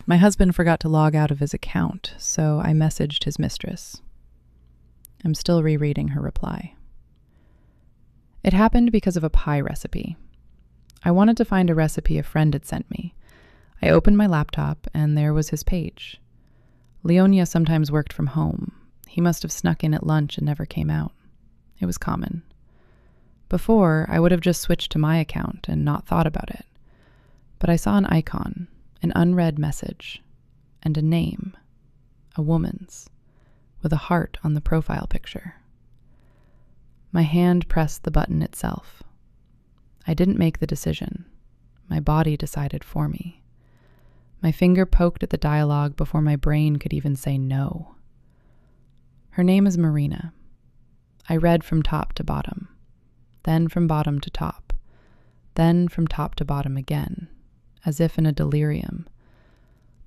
My husband forgot to log out of his account, so I messaged his mistress. I'm still rereading her reply. It happened because of a pie recipe. I wanted to find a recipe a friend had sent me. I opened my laptop, and there was his page. Leonia sometimes worked from home. He must have snuck in at lunch and never came out. It was common. Before, I would have just switched to my account and not thought about it. But I saw an icon, an unread message, and a name, a woman's, with a heart on the profile picture. My hand pressed the button itself. I didn't make the decision. My body decided for me. My finger poked at the dialogue before my brain could even say no. Her name is Marina. I read from top to bottom, then from bottom to top, then from top to bottom again, as if in a delirium.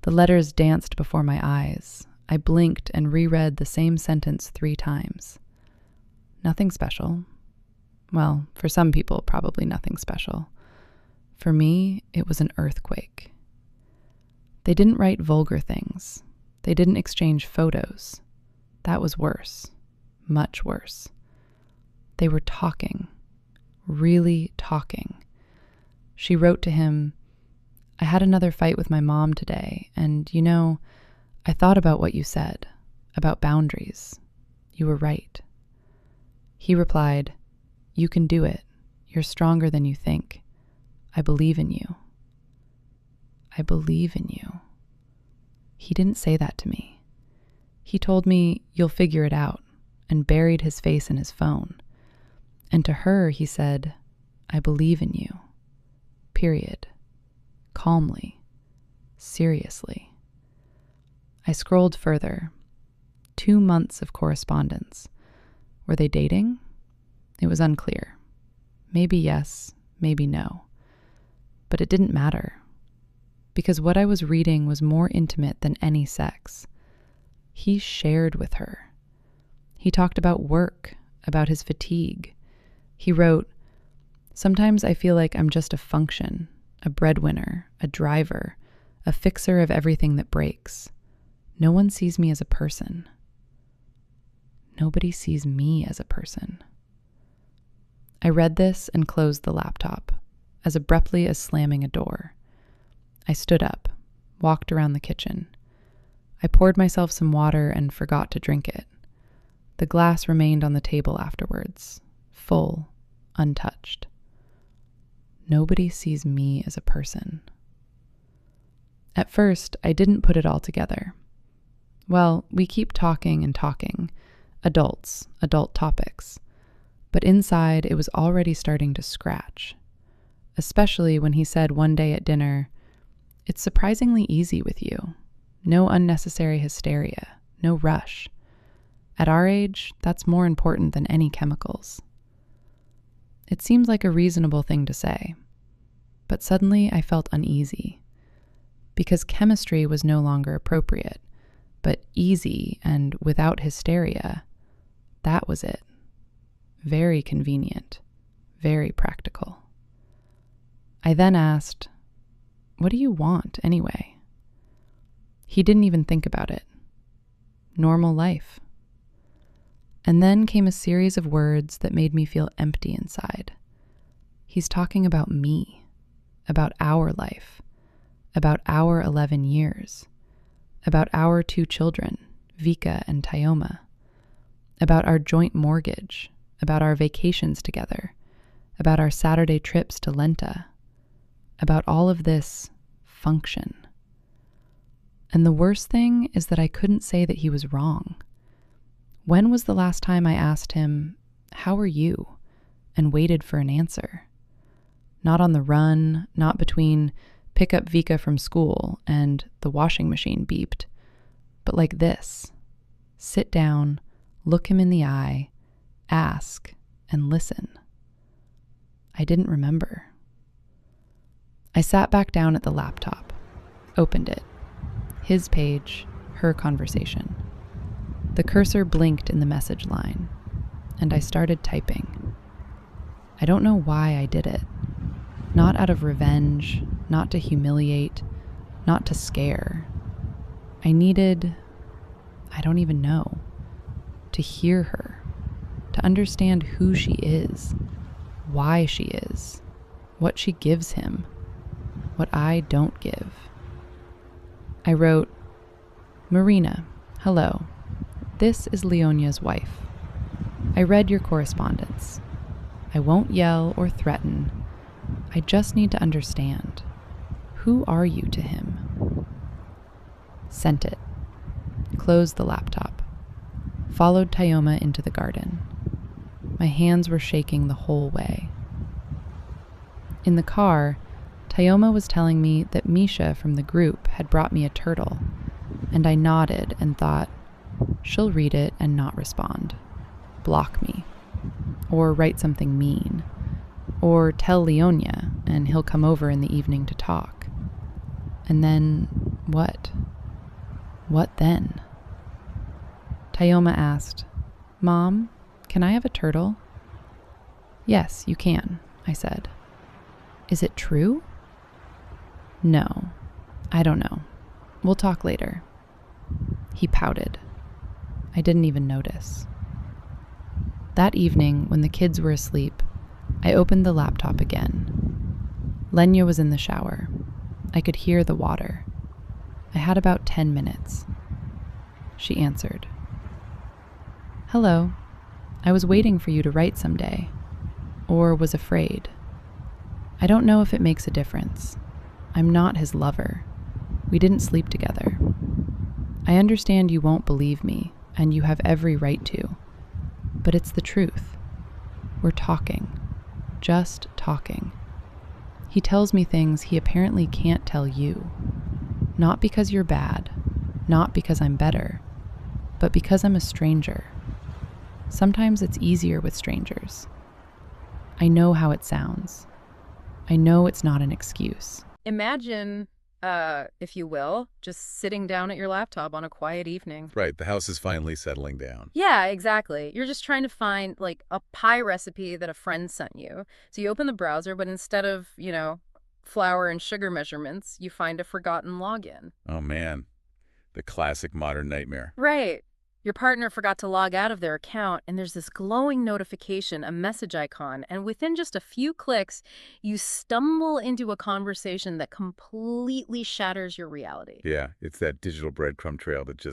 The letters danced before my eyes. I blinked and reread the same sentence 3 times. Nothing special. Well, for some people, probably nothing special. For me, it was an earthquake. They didn't write vulgar things. They didn't exchange photos. That was worse. Much worse. They were talking. Really talking. She wrote to him, "I had another fight with my mom today, and, I thought about what you said, about boundaries. You were right." He replied, "You can do it. You're stronger than you think. I believe in you." I believe in you. He didn't say that to me. He told me, "You'll figure it out," and buried his face in his phone. And to her, he said, "I believe in you." Period. Calmly. Seriously. I scrolled further. 2 months of correspondence. Were they dating? It was unclear. Maybe yes, maybe no. But it didn't matter. Because what I was reading was more intimate than any sex. He shared with her. He talked about work, about his fatigue. He wrote, "Sometimes I feel like I'm just a function, a breadwinner, a driver, a fixer of everything that breaks. No one sees me as a person. Nobody sees me as a person." I read this and closed the laptop, as abruptly as slamming a door. I stood up, walked around the kitchen. I poured myself some water and forgot to drink it. The glass remained on the table afterwards, full, untouched. Nobody sees me as a person. At first, I didn't put it all together. Well, we keep talking and talking, adults, adult topics. But inside, it was already starting to scratch. Especially when he said one day at dinner, "It's surprisingly easy with you. No unnecessary hysteria, no rush. At our age, that's more important than any chemicals." It seemed like a reasonable thing to say. But suddenly I felt uneasy. Because chemistry was no longer appropriate, but easy and without hysteria, that was it. Very convenient, very practical. I then asked, "What do you want anyway?" He didn't even think about it. Normal life. And then came a series of words that made me feel empty inside. He's talking about me, about our life, about our 11 years, about our 2 children, Vika and Tyoma, about our joint mortgage, about our vacations together, about our Saturday trips to Lenta, about all of this function. And the worst thing is that I couldn't say that he was wrong. When was the last time I asked him, "How are you?" and waited for an answer? Not on the run, not between pick up Vika from school and the washing machine beeped, but like this. Sit down, look him in the eye, ask, and listen. I didn't remember. I sat back down at the laptop, opened it. His page, her conversation. The cursor blinked in the message line, and I started typing. I don't know why I did it. Not out of revenge, not to humiliate, not to scare, I needed, I don't even know, to hear her, to understand who she is, why she is, what she gives him, what I don't give. I wrote, Marina, hello. This is Leonia's wife. I read your correspondence. I won't yell or threaten. I just need to understand. Who are you to him? Sent it. Closed the laptop. Followed Tayoma into the garden. My hands were shaking the whole way. In the car, Tayoma was telling me that Misha from the group had brought me a turtle, and I nodded and thought, she'll read it and not respond, block me, or write something mean, or tell Leonia and he'll come over in the evening to talk. And then what? What then? Tayoma asked, Mom, can I have a turtle? Yes, you can, I said. Is it true? No, I don't know. We'll talk later. He pouted. I didn't even notice. That evening, when the kids were asleep, I opened the laptop again. Lenya was in the shower. I could hear the water. I had about 10 minutes. She answered. Hello. I was waiting for you to write someday. Or was afraid. I don't know if it makes a difference. I'm not his lover. We didn't sleep together. I understand you won't believe me, and you have every right to. But it's the truth. We're talking. Just talking. He tells me things he apparently can't tell you. Not because you're bad, not because I'm better, but because I'm a stranger. Sometimes it's easier with strangers. I know how it sounds. I know it's not an excuse. Imagine, if you will, just sitting down at your laptop on a quiet evening. Right, the house is finally settling down. Yeah, exactly. You're just trying to find, like, a pie recipe that a friend sent you. So you open the browser, but instead of, flour and sugar measurements, you find a forgotten login. Oh man, the classic modern nightmare. Right. Your partner forgot to log out of their account, and there's this glowing notification, a message icon, and within just a few clicks, you stumble into a conversation that completely shatters your reality. Yeah, it's that digital breadcrumb trail that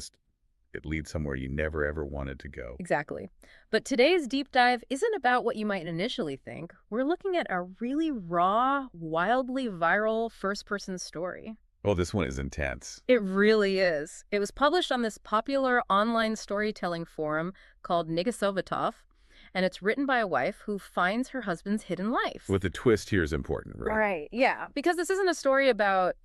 it leads somewhere you never ever wanted to go. Exactly. But today's deep dive isn't about what you might initially think. We're looking at a really raw, wildly viral first-person story. Oh, this one is intense. It really is. It was published on this popular online storytelling forum called Nigasovatov, and it's written by a wife who finds her husband's hidden life. With the twist here is important, right? Right, yeah. Because this isn't a story about,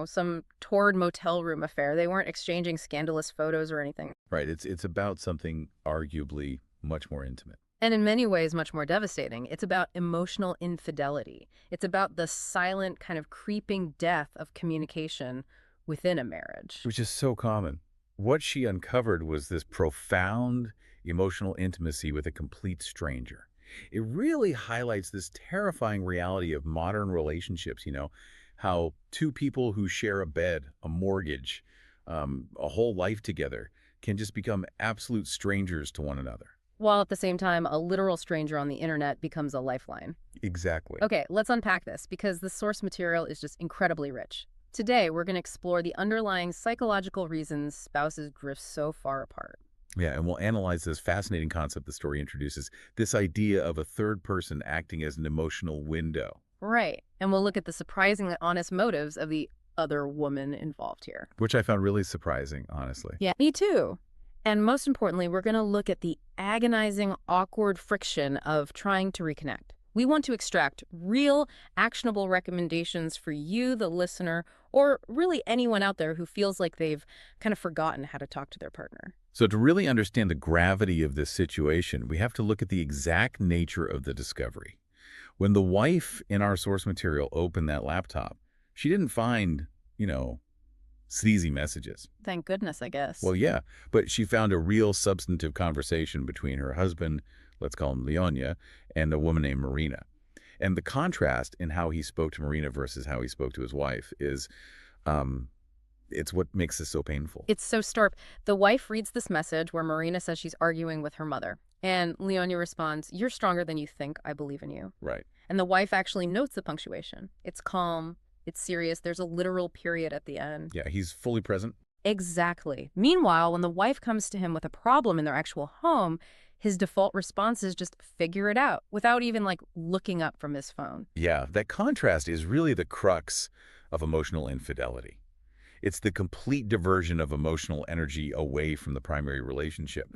some torrid motel room affair. They weren't exchanging scandalous photos or anything. Right, it's about something arguably much more intimate. And in many ways, much more devastating. It's about emotional infidelity. It's about the silent, kind of creeping death of communication within a marriage. Which is so common. What she uncovered was this profound emotional intimacy with a complete stranger. It really highlights this terrifying reality of modern relationships, how two people who share a bed, a mortgage, a whole life together can just become absolute strangers to one another. While at the same time, a literal stranger on the internet becomes a lifeline. Exactly. Okay, let's unpack this because the source material is just incredibly rich. Today, we're going to explore the underlying psychological reasons spouses drift so far apart. Yeah, and we'll analyze this fascinating concept the story introduces, this idea of a third person acting as an emotional window. Right, and we'll look at the surprisingly honest motives of the other woman involved here. Which I found really surprising, honestly. Yeah, me too. And most importantly, we're going to look at the agonizing, awkward friction of trying to reconnect. We want to extract real, actionable recommendations for you, the listener, or really anyone out there who feels like they've kind of forgotten how to talk to their partner. So to really understand the gravity of this situation, we have to look at the exact nature of the discovery. When the wife in our source material opened that laptop, she didn't find, sleazy messages. Thank goodness, I guess. Well, yeah, but she found a real substantive conversation between her husband, let's call him Leonia, and a woman named Marina. And the contrast in how he spoke to Marina versus how he spoke to his wife is It's what makes this so painful. It's so stark. The wife reads this message where Marina says she's arguing with her mother. And Leonia responds, "You're stronger than you think. I believe in you." Right. And the wife actually notes the punctuation. It's calm. It's serious. There's a literal period at the end. Yeah, he's fully present. Exactly. Meanwhile, when the wife comes to him with a problem in their actual home, his default response is just figure it out without even looking up from his phone. Yeah, that contrast is really the crux of emotional infidelity. It's the complete diversion of emotional energy away from the primary relationship.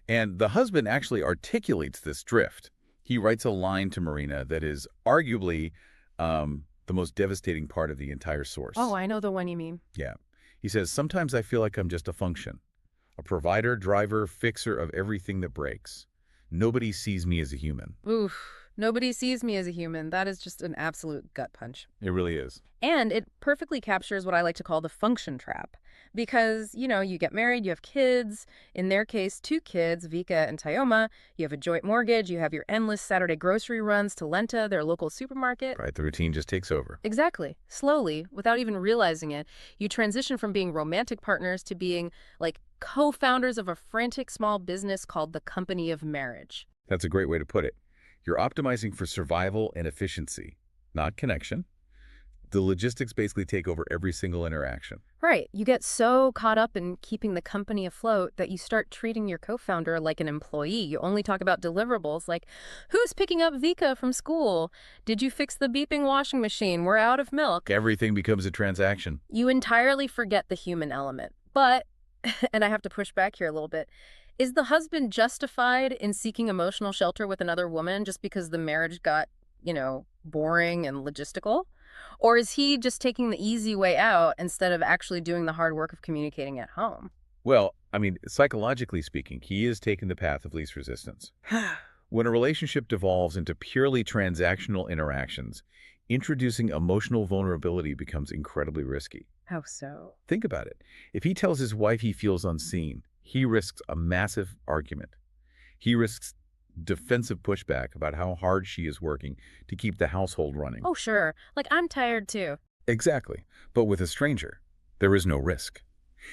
And the husband actually articulates this drift. He writes a line to Marina that is arguably the most devastating part of the entire source. Oh, I know the one you mean. Yeah. He says, "Sometimes I feel like I'm just a function, a provider, driver, fixer of everything that breaks. Nobody sees me as a human." Oof. Nobody sees me as a human. That is just an absolute gut punch. It really is. And it perfectly captures what I like to call the function trap. Because, you get married, you have kids. In their case, 2 kids, Vika and Tayoma. You have a joint mortgage. You have your endless Saturday grocery runs to Lenta, their local supermarket. Right, the routine just takes over. Exactly. Slowly, without even realizing it, you transition from being romantic partners to being, co-founders of a frantic small business called the Company of Marriage. That's a great way to put it. You're optimizing for survival and efficiency, not connection. The logistics basically take over every single interaction. Right. You get so caught up in keeping the company afloat that you start treating your co-founder like an employee. You only talk about deliverables like, who's picking up Vika from school? Did you fix the beeping washing machine? We're out of milk. Everything becomes a transaction. You entirely forget the human element. But, and I have to push back here a little bit, is the husband justified in seeking emotional shelter with another woman just because the marriage got, boring and logistical? Or is he just taking the easy way out instead of actually doing the hard work of communicating at home? Well, psychologically speaking, he is taking the path of least resistance. When a relationship devolves into purely transactional interactions, introducing emotional vulnerability becomes incredibly risky. How so? Think about it. If he tells his wife he feels unseen, he risks a massive argument. He risks defensive pushback about how hard she is working to keep the household running. Oh, sure. I'm tired too. Exactly. But with a stranger, there is no risk.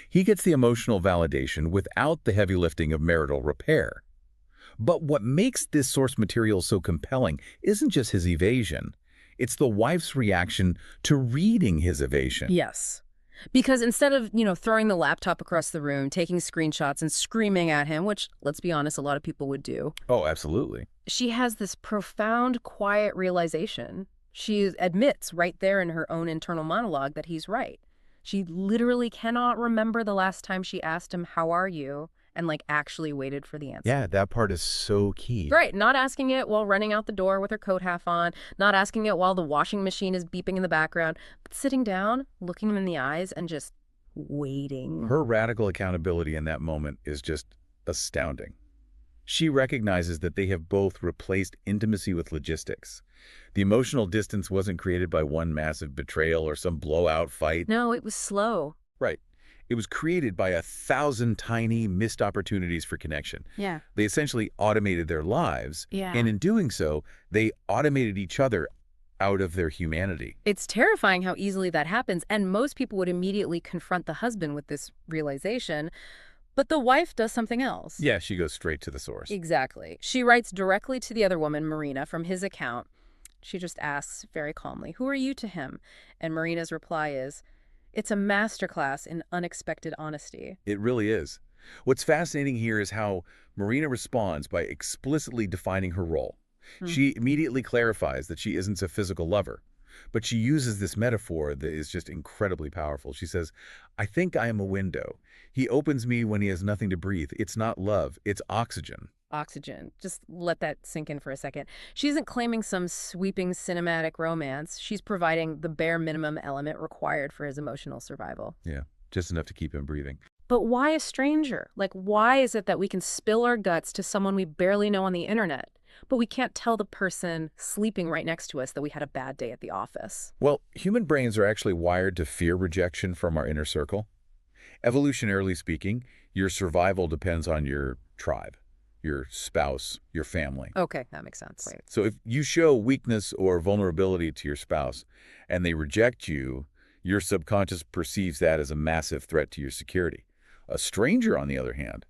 He gets the emotional validation without the heavy lifting of marital repair. But what makes this source material so compelling isn't just his evasion. It's the wife's reaction to reading his evasion. Yes. Because instead of, throwing the laptop across the room, taking screenshots and screaming at him, which, let's be honest, a lot of people would do. Oh, absolutely. She has this profound, quiet realization. She admits right there in her own internal monologue that he's right. She literally cannot remember the last time she asked him, "How are you?" and actually waited for the answer. Yeah, that part is so key. Right. Not asking it while running out the door with her coat half on, not asking it while the washing machine is beeping in the background, but sitting down, looking him in the eyes, and just waiting. Her radical accountability in that moment is just astounding. She recognizes that they have both replaced intimacy with logistics. The emotional distance wasn't created by one massive betrayal or some blowout fight. No, it was slow. Right. It was created by 1,000 tiny missed opportunities for connection. Yeah. They essentially automated their lives. Yeah. And in doing so, they automated each other out of their humanity. It's terrifying how easily that happens, and most people would immediately confront the husband with this realization. But the wife does something else. Yeah, she goes straight to the source. Exactly. She writes directly to the other woman, Marina, from his account. She just asks very calmly, "Who are you to him?" And Marina's reply is, "It's a masterclass in unexpected honesty." It really is. What's fascinating here is how Marina responds by explicitly defining her role. She immediately clarifies that she isn't a physical lover, but she uses this metaphor that is just incredibly powerful. She says, "I think I am a window. He opens me when he has nothing to breathe. It's not love, it's oxygen." Oxygen. Just let that sink in for a second. She isn't claiming some sweeping cinematic romance. She's providing the bare minimum element required for his emotional survival. Yeah, just enough to keep him breathing. But why a stranger? Why is it that we can spill our guts to someone we barely know on the internet, but we can't tell the person sleeping right next to us that we had a bad day at the office? Well, human brains are actually wired to fear rejection from our inner circle. Evolutionarily speaking, your survival depends on your tribe, your spouse, your family. Okay, that makes sense. Right. So if you show weakness or vulnerability to your spouse and they reject you, Your subconscious perceives that as a massive threat to your security. A stranger, on the other hand,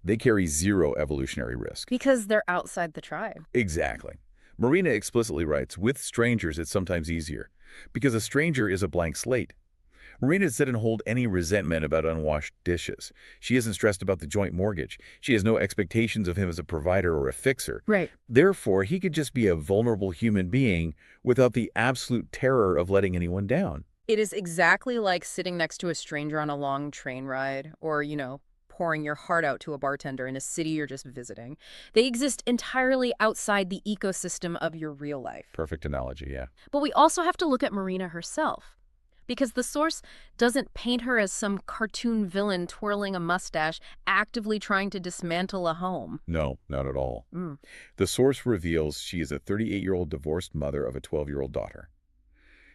they carry zero evolutionary risk. Because they're outside the tribe. Exactly. Marina explicitly writes, with strangers it's sometimes easier, because a stranger is a blank slate. Marina doesn't hold any resentment about unwashed dishes. She isn't stressed about the joint mortgage. She has no expectations of him as a provider or a fixer. Right. Therefore, he could just be a vulnerable human being without the absolute terror of letting anyone down. It is exactly like sitting next to a stranger on a long train ride or, pouring your heart out to a bartender in a city you're just visiting. They exist entirely outside the ecosystem of your real life. Perfect analogy, yeah. But we also have to look at Marina herself, because the source doesn't paint her as some cartoon villain twirling a mustache, actively trying to dismantle a home. No, not at all. Mm. The source reveals she is a 38-year-old divorced mother of a 12-year-old daughter.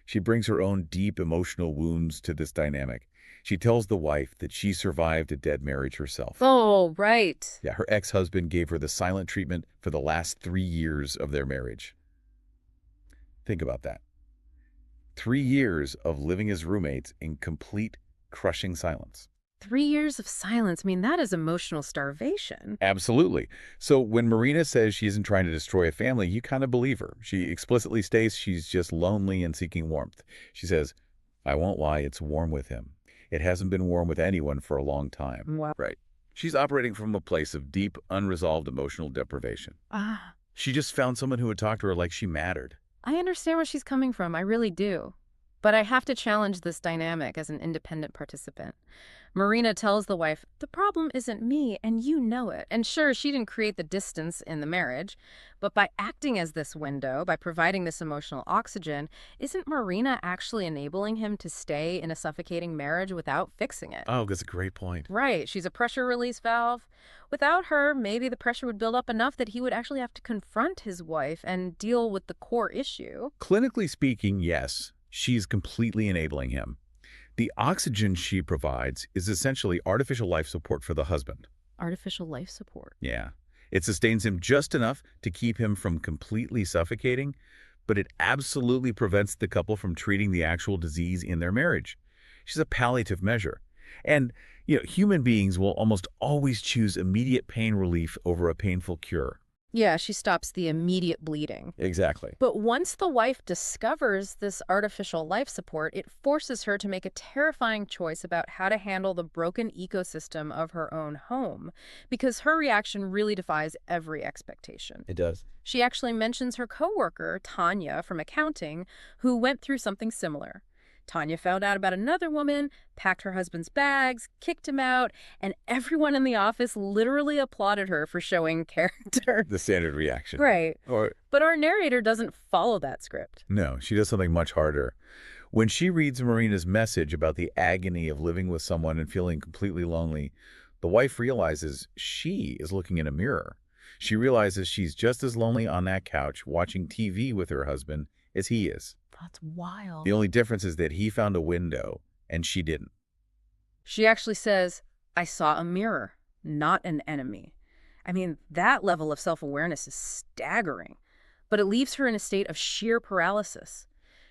She brings her own deep emotional wounds to this dynamic. She tells the wife that she survived a dead marriage herself. Oh, right. Yeah, her ex-husband gave her the silent treatment for the last 3 years of their marriage. Think about that. 3 years of living as roommates in complete, crushing silence. 3 years of silence. I mean, that is emotional starvation. Absolutely. So when Marina says she isn't trying to destroy a family, you kind of believe her. She explicitly states she's just lonely and seeking warmth. She says, I won't lie, it's warm with him. It hasn't been warm with anyone for a long time. Wow. Right. She's operating from a place of deep, unresolved emotional deprivation. Ah, She just found someone who would talk to her like she mattered. I understand where she's coming from. I really do. But I have to challenge this dynamic as an independent participant. Marina tells the wife, the problem isn't me, and you know it. And sure, she didn't create the distance in the marriage, but by acting as this window, by providing this emotional oxygen, isn't Marina actually enabling him to stay in a suffocating marriage without fixing it? Oh, that's a great point. Right. She's a pressure release valve. Without her, maybe the pressure would build up enough that he would actually have to confront his wife and deal with the core issue. Clinically speaking, yes, she's completely enabling him. The oxygen she provides is essentially artificial life support for the husband. Artificial life support. Yeah. It sustains him just enough to keep him from completely suffocating, but it absolutely prevents the couple from treating the actual disease in their marriage. She's a palliative measure. And, human beings will almost always choose immediate pain relief over a painful cure. Yeah, she stops the immediate bleeding. Exactly. But once the wife discovers this artificial life support, it forces her to make a terrifying choice about how to handle the broken ecosystem of her own home, because her reaction really defies every expectation. It does. She actually mentions her coworker, Tanya, from accounting, who went through something similar. Tanya found out about another woman, packed her husband's bags, kicked him out, and everyone in the office literally applauded her for showing character. The standard reaction. Right. Or, But our narrator doesn't follow that script. no, she does something much harder. When she reads Marina's message about the agony of living with someone and feeling completely lonely, the wife realizes she is looking in a mirror. She realizes she's just as lonely on that couch watching TV with her husband as he is. That's wild. The only difference is that he found a window and she didn't. She actually says, I saw a mirror, not an enemy. I mean, that level of self-awareness is staggering, but it leaves her in a state of sheer paralysis.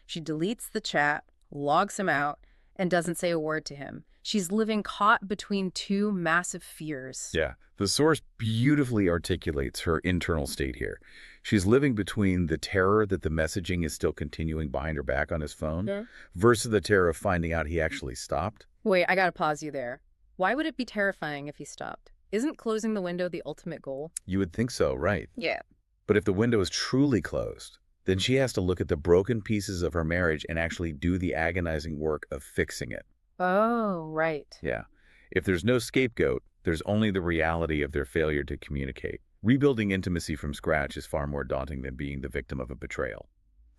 She deletes the chat, logs him out, and doesn't say a word to him. She's living caught between two massive fears. Yeah, the source beautifully articulates her internal state here. She's living between the terror that the messaging is still continuing behind her back on his phone versus the terror of finding out he actually stopped. Wait, I gotta pause you there. Why would it be terrifying if he stopped? Isn't closing the window the ultimate goal? You would think so, right? Yeah. But if the window is truly closed, then she has to look at the broken pieces of her marriage and actually do the agonizing work of fixing it. Oh, right. Yeah. If there's no scapegoat, there's only the reality of their failure to communicate. Rebuilding intimacy from scratch is far more daunting than being the victim of a betrayal.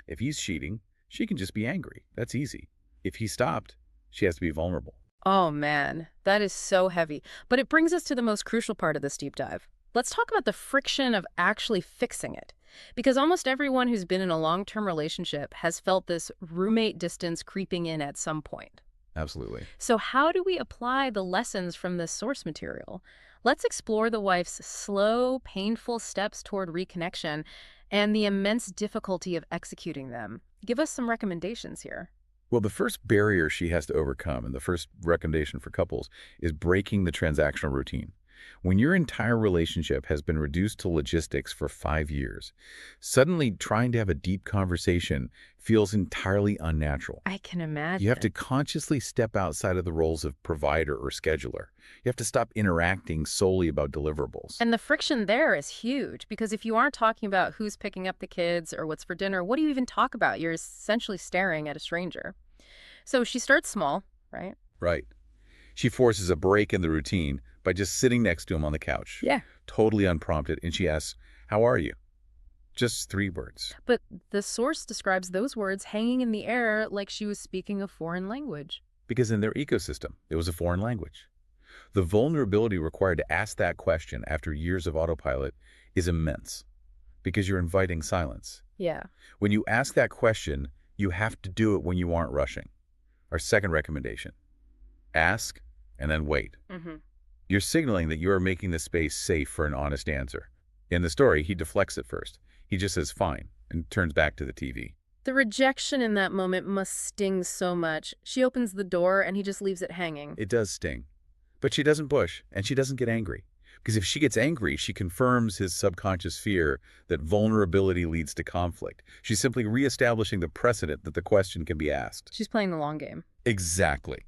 If he's cheating, she can just be angry. That's easy. If he stopped, she has to be vulnerable. Oh, man, that is so heavy. But it brings us to the most crucial part of this deep dive. Let's talk about the friction of actually fixing it. Because almost everyone who's been in a long-term relationship has felt this roommate distance creeping in at some point. Absolutely. So how do we apply the lessons from this source material? Let's explore the wife's slow, painful steps toward reconnection and the immense difficulty of executing them. Give us some recommendations here. Well, the first barrier she has to overcome, and the first recommendation for couples, is breaking the transactional routine. When your entire relationship has been reduced to logistics for 5 years, suddenly trying to have a deep conversation feels entirely unnatural. I can You have imagine. to consciously step outside of the roles of provider or scheduler. You have to stop interacting solely about deliverables. And the friction there is huge because if you aren't talking about who's picking up the kids or what's for dinner, what do you even talk about? You're essentially staring at a stranger. So she starts small, right? Right. She forces a break in the routine by just sitting next to him on the couch, Yeah. totally unprompted, and she asks, "How are you?" Just 3 words. But the source describes those words hanging in the air like she was speaking a foreign language. Because in their ecosystem, it was a foreign language. The vulnerability required to ask that question after years of autopilot is immense, because you're inviting silence. Yeah. When you ask that question, you have to do it when you aren't rushing. Our second recommendation: ask and then wait. Mm-hmm. You're signaling that you are making the space safe for an honest answer. In the story, he deflects it first. He just says fine and turns back to the TV. The rejection in that moment must sting so much. She opens the door and he just leaves it hanging. It does sting. But she doesn't push, and she doesn't get angry. Because if she gets angry, she confirms his subconscious fear that vulnerability leads to conflict. She's simply reestablishing the precedent that the question can be asked. She's playing the long game. Exactly.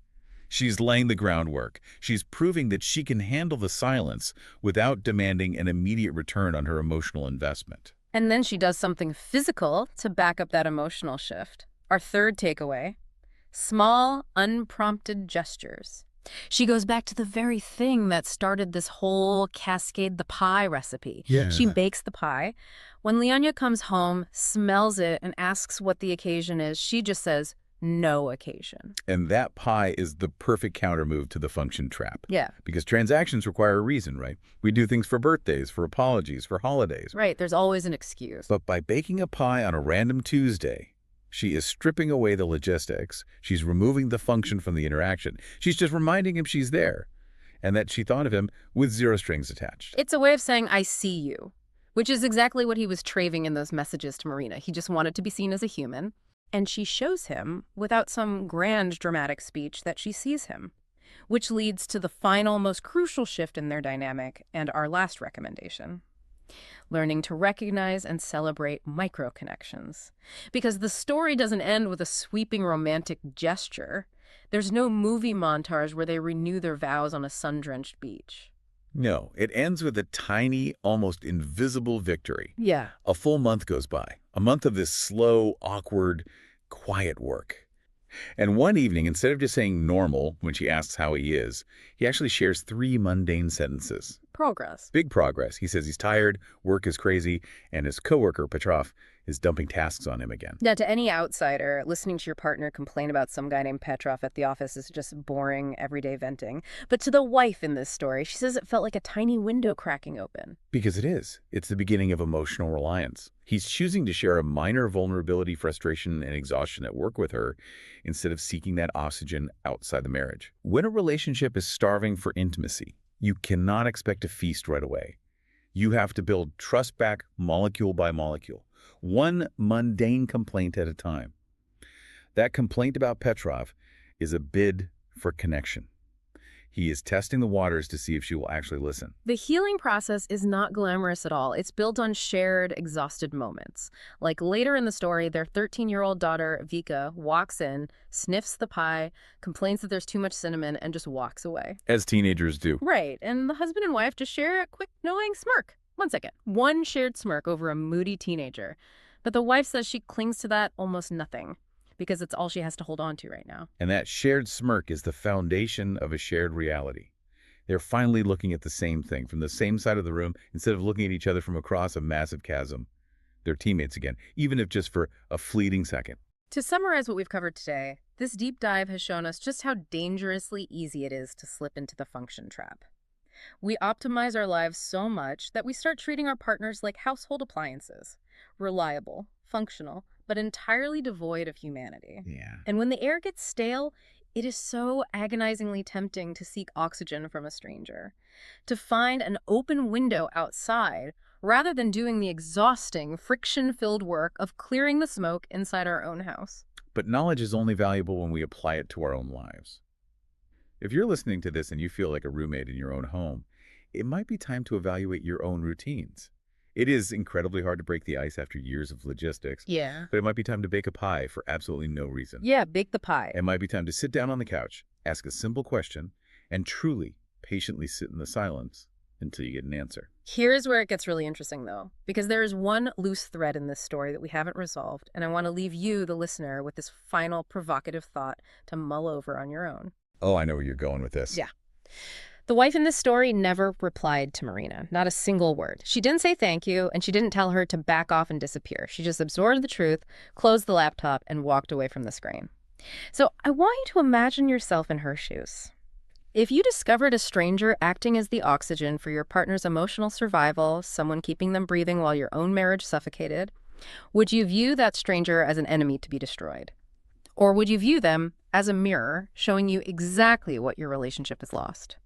She's laying the groundwork. She's proving that she can handle the silence without demanding an immediate return on her emotional investment. And then she does something physical to back up that emotional shift. Our third takeaway: small, unprompted gestures. She goes back to the very thing that started this whole cascade the pie recipe. Yeah. She bakes the pie. When Leonia comes home, smells it, and asks what the occasion is, she just says, "No occasion." And that pie is the perfect counter move to the function trap. Yeah, Because transactions require a reason, right? We do things for birthdays, for apologies, for holidays. right. There's always an excuse. But by baking a pie on a random Tuesday, she is stripping away the logistics. She's removing the function from the interaction. She's just reminding him she's there and that she thought of him with zero strings attached. It's a way of saying, "I see you," which is exactly what he was craving in those messages to Marina. He just wanted to be seen as a human. And she shows him, without some grand dramatic speech, that she sees him, which leads to the final, most crucial shift in their dynamic and our last recommendation: learning to recognize and celebrate micro-connections. Because the story doesn't end with a sweeping romantic gesture. There's no movie montage where they renew their vows on a sun-drenched beach. No, it ends with a tiny, almost invisible victory. Yeah. A full month goes by, a month of this slow, awkward, quiet work. And one evening, instead of just saying normal when she asks how he is, he actually shares 3 mundane sentences. Progress. Big progress. He says he's tired, work is crazy, and his coworker, Petrov, is dumping tasks on him again. Yeah, to any outsider, listening to your partner complain about some guy named Petrov at the office is just boring, everyday venting. But to the wife in this story, she says it felt like a tiny window cracking open. Because it is. It's the beginning of emotional reliance. He's choosing to share a minor vulnerability, frustration, and exhaustion at work with her instead of seeking that oxygen outside the marriage. When a relationship is starving for intimacy, you cannot expect to feast right away. You have to build trust back molecule by molecule, one mundane complaint at a time. That complaint about Petrov is a bid for connection. He is testing the waters to see if she will actually listen. The healing process is not glamorous at all. It's built on shared, exhausted moments. Like later in the story, their 13-year-old daughter, Vika, walks in, sniffs the pie, complains that there's too much cinnamon, and just walks away. As teenagers do. Right, and the husband and wife just share a quick, knowing smirk. 1 second. One shared smirk over a moody teenager. But the wife says she clings to that almost nothing, because it's all she has to hold on to right now. And that shared smirk is the foundation of a shared reality. They're finally looking at the same thing from the same side of the room instead of looking at each other from across a massive chasm. They're teammates again, even if just for a fleeting second. To summarize what we've covered today, this deep dive has shown us just how dangerously easy it is to slip into the function trap. We optimize our lives so much that we start treating our partners like household appliances, reliable, functional, but entirely devoid of humanity. Yeah. And when the air gets stale, it is so agonizingly tempting to seek oxygen from a stranger, to find an open window outside rather than doing the exhausting, friction-filled work of clearing the smoke inside our own house. But knowledge is only valuable when we apply it to our own lives. If you're listening to this and you feel like a roommate in your own home, it might be time to evaluate your own routines. It is incredibly hard to break the ice after years of logistics, Yeah. but it might be time to bake a pie for absolutely no reason. Yeah, bake the pie. It might be time to sit down on the couch, ask a simple question, and truly, patiently sit in the silence until you get an answer. Here's where it gets really interesting, though, because there is one loose thread in this story that we haven't resolved, and I want to leave you, the listener, with this final provocative thought to mull over on your own. Oh, I know where you're going with this. Yeah. The wife in this story never replied to Marina, not a single word. She didn't say thank you, and she didn't tell her to back off and disappear. She just absorbed the truth, closed the laptop, and walked away from the screen. So I want you to imagine yourself in her shoes. If you discovered a stranger acting as the oxygen for your partner's emotional survival, someone keeping them breathing while your own marriage suffocated, would you view that stranger as an enemy to be destroyed? Or would you view them as a mirror showing you exactly what your relationship has lost?